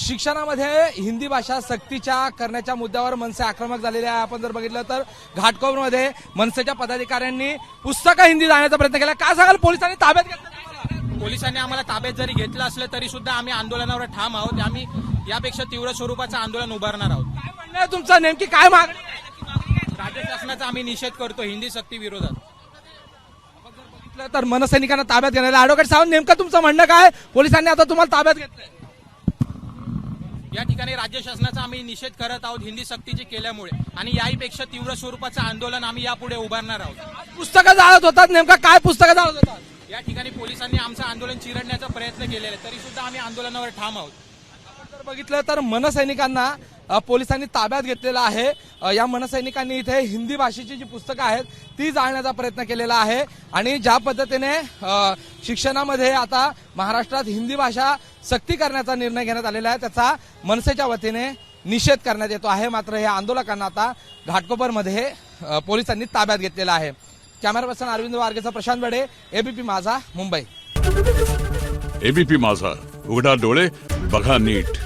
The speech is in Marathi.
शिक्षणामध्ये हिंदी भाषा सक्तीच्या करण्याच्या मुद्द्यावर मनसे आक्रमक झालेले आहे। आपण जर बघितलं तर घाटकोपरमध्ये मनसेच्या पदाधिकाऱ्यांनी पुस्तकं हिंदी जाण्याचा प्रयत्न केला। काय सांगाल, पोलिसांनी ताब्यात घेतलं? पोलिसांनी आम्हाला ताब्यात जरी घेतलं असलं तरी सुद्धा आम्ही आंदोलनावर ठाम आहोत। आम्ही यापेक्षा तीव्र स्वरूपाचं आंदोलन उभारणार आहोत। काय म्हणणं आहे तुमचं, नेमकी काय मागणी आहे? राज्य शासनाचा आम्ही निषेध करतो हिंदी सक्ती विरोधात। तर मनसैनिकांना ताब्यात घेण्याला ॲडव्होकेट सावंत, नेमकं तुमचं म्हणणं काय? पोलिसांनी आता तुम्हाला ताब्यात घेतलंय। या ठिकाणी राज्य शासनाचा आम्ही निषेध करत आहोत हिंदी सक्तीची केल्यामुळे, आणि याहीपेक्षा तीव्र स्वरूपाचं आंदोलन आम्ही यापुढे उभारणार आहोत। पुस्तकं जाळत होतात, नेमका काय पुस्तकं जाळत होतात? या ठिकाणी पोलिसांनी आमचं आंदोलन चिरडण्याचा प्रयत्न केलेला आहे, तरी सुद्धा आम्ही आंदोलनावर ठाम आहोत। जर बघितलं तर मनसैनिकांना पोलिसांनी ताब्यात घेतलेलं आहे। या मनसैनिकांनी इथे हिंदी भाषेची जी पुस्तकं आहेत ती जाळण्याचा प्रयत्न केलेला आहे। आणि ज्या पद्धतीने शिक्षणामध्ये आता महाराष्ट्रात हिंदी भाषा सक्ती करण्याचा निर्णय घेण्यात आलेला आहे त्याचा मनसेच्या वतीने निषेध करण्यात येतो आहे। मात्र या आंदोलकांना आता घाटकोपरमध्ये पोलिसांनी ताब्यात घेतलेला आहे। कॅमेरा पर्सन अरविंद वारगेचा प्रशांत बडे, एबीपी माझा, मुंबई। एबीपी माझा, उघडा डोळे बघा नीट।